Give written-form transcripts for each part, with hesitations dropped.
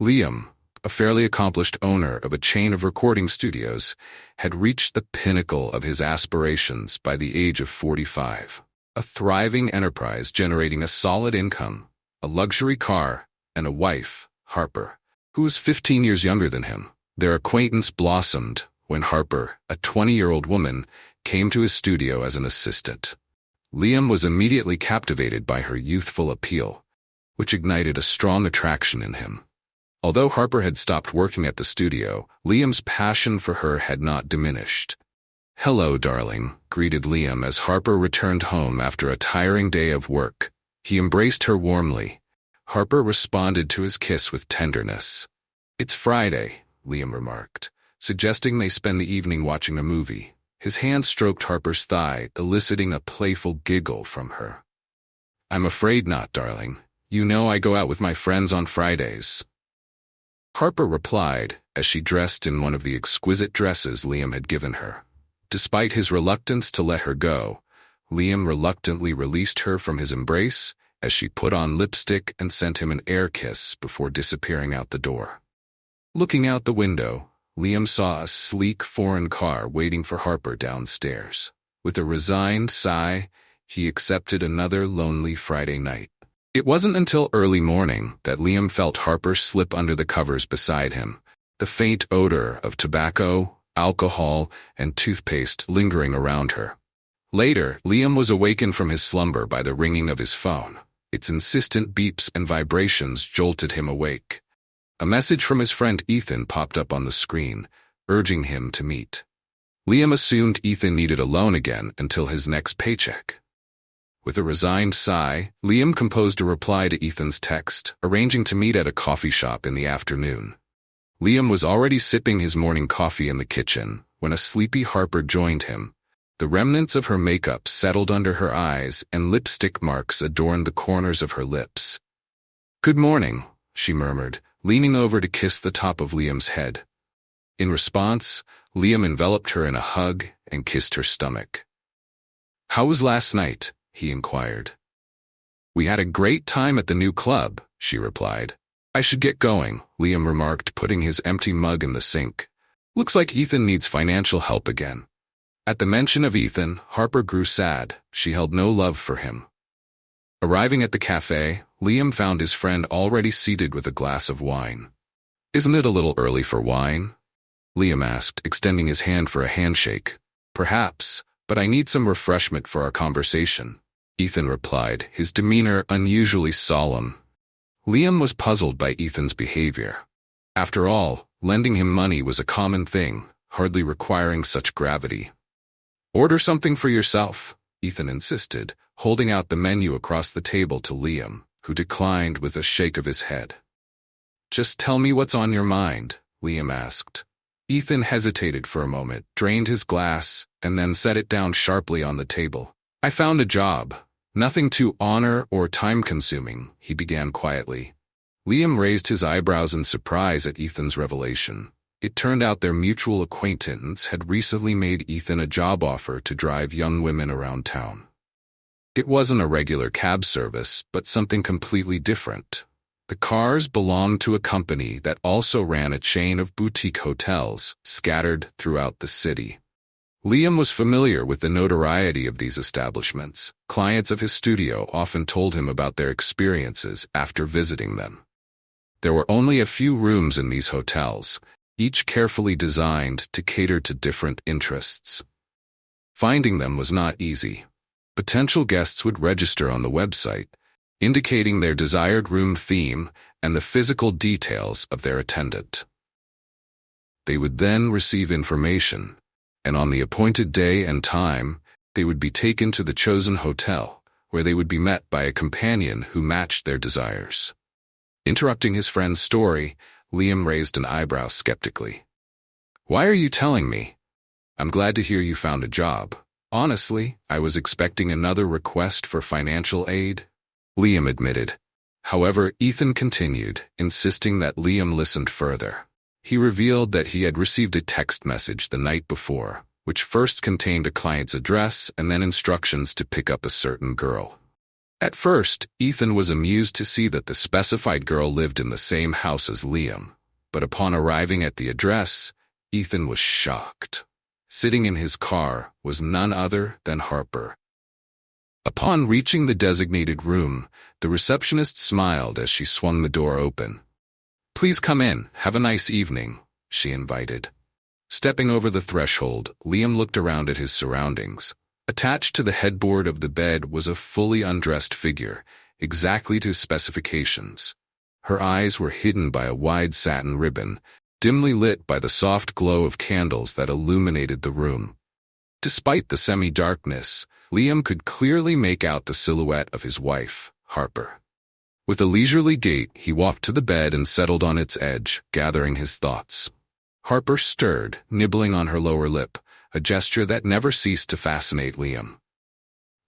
Liam, a fairly accomplished owner of a chain of recording studios, had reached the pinnacle of his aspirations by the age of 45. A thriving enterprise generating a solid income, a luxury car, and a wife, Harper, who was 15 years younger than him. Their acquaintance blossomed when Harper, a 20-year-old woman, came to his studio as an assistant. Liam was immediately captivated by her youthful appeal, which ignited a strong attraction in him. Although Harper had stopped working at the studio, Liam's passion for her had not diminished. "Hello, darling," greeted Liam as Harper returned home after a tiring day of work. He embraced her warmly. Harper responded to his kiss with tenderness. "It's Friday," Liam remarked, suggesting they spend the evening watching a movie. His hand stroked Harper's thigh, eliciting a playful giggle from her. "I'm afraid not, darling. You know I go out with my friends on Fridays." Harper replied as she dressed in one of the exquisite dresses Liam had given her. Despite his reluctance to let her go, Liam reluctantly released her from his embrace as she put on lipstick and sent him an air kiss before disappearing out the door. Looking out the window, Liam saw a sleek foreign car waiting for Harper downstairs. With a resigned sigh, he accepted another lonely Friday night. It wasn't until early morning that Liam felt Harper slip under the covers beside him, the faint odor of tobacco, alcohol, and toothpaste lingering around her. Later, Liam was awakened from his slumber by the ringing of his phone. Its insistent beeps and vibrations jolted him awake. A message from his friend Ethan popped up on the screen, urging him to meet. Liam assumed Ethan needed a loan again until his next paycheck. With a resigned sigh, Liam composed a reply to Ethan's text, arranging to meet at a coffee shop in the afternoon. Liam was already sipping his morning coffee in the kitchen when a sleepy Harper joined him. The remnants of her makeup settled under her eyes and lipstick marks adorned the corners of her lips. "Good morning," she murmured, leaning over to kiss the top of Liam's head. In response, Liam enveloped her in a hug and kissed her stomach. "How was last night?" he inquired. "We had a great time at the new club," she replied. "I should get going," Liam remarked, putting his empty mug in the sink. "Looks like Ethan needs financial help again." At the mention of Ethan, Harper grew sad. She held no love for him. Arriving at the cafe, Liam found his friend already seated with a glass of wine. "Isn't it a little early for wine?" Liam asked, extending his hand for a handshake. "Perhaps, but I need some refreshment for our conversation," Ethan replied, his demeanor unusually solemn. Liam was puzzled by Ethan's behavior. After all, lending him money was a common thing, hardly requiring such gravity. "Order something for yourself," Ethan insisted, holding out the menu across the table to Liam, who declined with a shake of his head. "Just tell me what's on your mind," Liam asked. Ethan hesitated for a moment, drained his glass, and then set it down sharply on the table. "I found a job. Nothing too honor or time-consuming," he began quietly. Liam raised his eyebrows in surprise at Ethan's revelation. It turned out their mutual acquaintance had recently made Ethan a job offer to drive young women around town. It wasn't a regular cab service, but something completely different. The cars belonged to a company that also ran a chain of boutique hotels scattered throughout the city. Liam was familiar with the notoriety of these establishments. Clients of his studio often told him about their experiences after visiting them. There were only a few rooms in these hotels, each carefully designed to cater to different interests. Finding them was not easy. Potential guests would register on the website, indicating their desired room theme and the physical details of their attendant. They would then receive information, and on the appointed day and time, they would be taken to the chosen hotel, where they would be met by a companion who matched their desires. Interrupting his friend's story, Liam raised an eyebrow skeptically. "Why are you telling me? I'm glad to hear you found a job. Honestly, I was expecting another request for financial aid," Liam admitted. However, Ethan continued, insisting that Liam listened further. He revealed that he had received a text message the night before, which first contained a client's address and then instructions to pick up a certain girl. At first, Ethan was amused to see that the specified girl lived in the same house as Liam, but upon arriving at the address, Ethan was shocked. Sitting in his car was none other than Harper. Upon reaching the designated room, the receptionist smiled as she swung the door open. "Please come in, have a nice evening," she invited. Stepping over the threshold, Liam looked around at his surroundings. Attached to the headboard of the bed was a fully undressed figure, exactly to specifications. Her eyes were hidden by a wide satin ribbon, dimly lit by the soft glow of candles that illuminated the room. Despite the semi-darkness, Liam could clearly make out the silhouette of his wife, Harper. With a leisurely gait, he walked to the bed and settled on its edge, gathering his thoughts. Harper stirred, nibbling on her lower lip, a gesture that never ceased to fascinate Liam.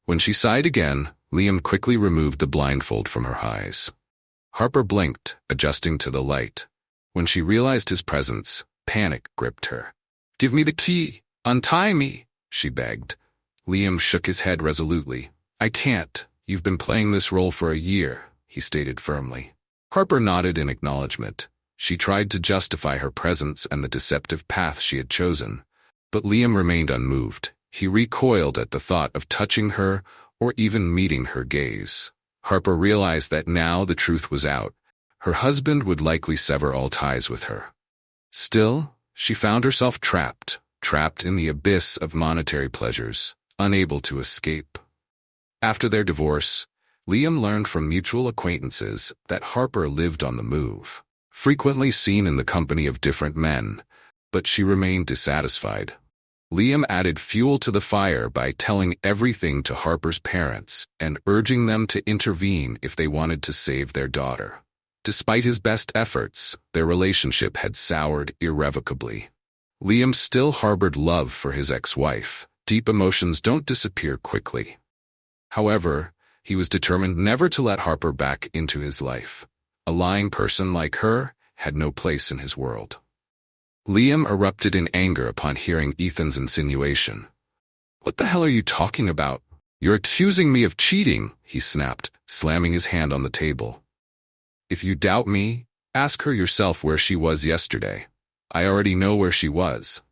When she sighed again, Liam quickly removed the blindfold from her eyes. Harper blinked, adjusting to the light. When she realized his presence, panic gripped her. "Give me the key! Untie me!" she begged. Liam shook his head resolutely. "I can't. You've been playing this role for a year," he stated firmly. Harper nodded in acknowledgement. She tried to justify her presence and the deceptive path she had chosen. But Liam remained unmoved. He recoiled at the thought of touching her or even meeting her gaze. Harper realized that now the truth was out. Her husband would likely sever all ties with her. Still, she found herself trapped in the abyss of monetary pleasures, unable to escape. After their divorce, Liam learned from mutual acquaintances that Harper lived on the move, frequently seen in the company of different men, but she remained dissatisfied. Liam added fuel to the fire by telling everything to Harper's parents and urging them to intervene if they wanted to save their daughter. Despite his best efforts, their relationship had soured irrevocably. Liam still harbored love for his ex-wife. Deep emotions don't disappear quickly. However, he was determined never to let Harper back into his life. A lying person like her had no place in his world. Liam erupted in anger upon hearing Ethan's insinuation. "What the hell are you talking about? You're accusing me of cheating," he snapped, slamming his hand on the table. "If you doubt me, ask her yourself where she was yesterday." "I already know where she was,"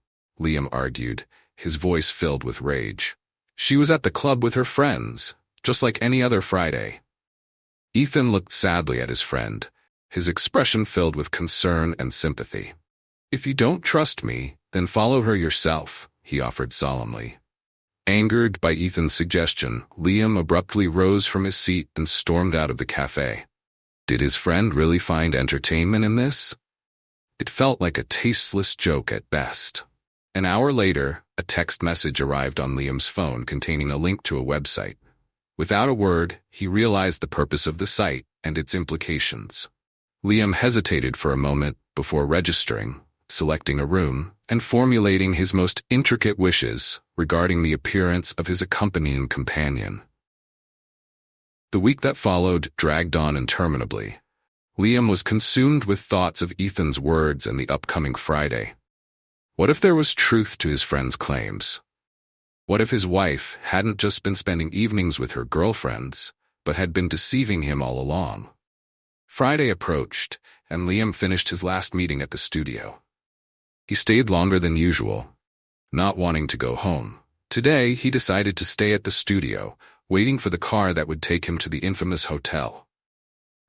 Liam argued, his voice filled with rage. "She was at the club with her friends, just like any other Friday." Ethan looked sadly at his friend, his expression filled with concern and sympathy. "If you don't trust me, then follow her yourself," he offered solemnly. Angered by Ethan's suggestion, Liam abruptly rose from his seat and stormed out of the cafe. Did his friend really find entertainment in this? It felt like a tasteless joke at best. An hour later, a text message arrived on Liam's phone containing a link to a website. Without a word, he realized the purpose of the site and its implications. Liam hesitated for a moment before registering, selecting a room, and formulating his most intricate wishes regarding the appearance of his accompanying companion. The week that followed dragged on interminably. Liam was consumed with thoughts of Ethan's words and the upcoming Friday. What if there was truth to his friend's claims? What if his wife hadn't just been spending evenings with her girlfriends, but had been deceiving him all along? Friday approached, and Liam finished his last meeting at the studio. He stayed longer than usual, not wanting to go home. Today, he decided to stay at the studio, waiting for the car that would take him to the infamous hotel.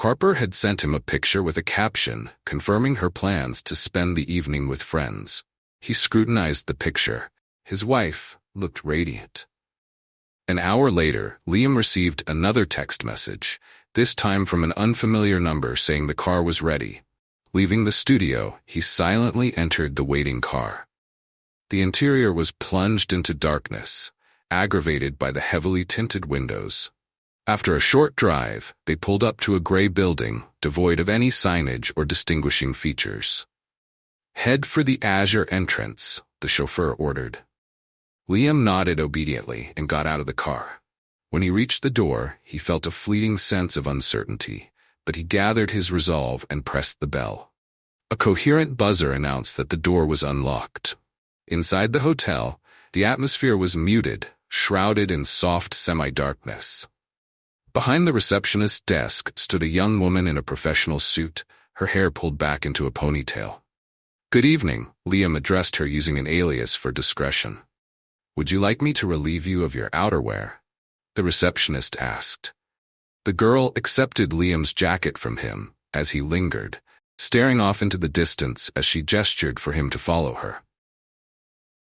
Harper had sent him a picture with a caption confirming her plans to spend the evening with friends. He scrutinized the picture. His wife looked radiant. An hour later, Liam received another text message, this time from an unfamiliar number saying the car was ready. Leaving the studio, he silently entered the waiting car. The interior was plunged into darkness, aggravated by the heavily tinted windows. After a short drive, they pulled up to a gray building, devoid of any signage or distinguishing features. "Head for the Azure entrance," the chauffeur ordered. Liam nodded obediently and got out of the car. When he reached the door, he felt a fleeting sense of uncertainty, but he gathered his resolve and pressed the bell. A coherent buzzer announced that the door was unlocked. Inside the hotel, the atmosphere was muted, shrouded in soft semi-darkness. Behind the receptionist's desk stood a young woman in a professional suit, her hair pulled back into a ponytail. "Good evening," Liam addressed her using an alias for discretion. "Would you like me to relieve you of your outerwear?" the receptionist asked. The girl accepted Liam's jacket from him as he lingered, staring off into the distance as she gestured for him to follow her.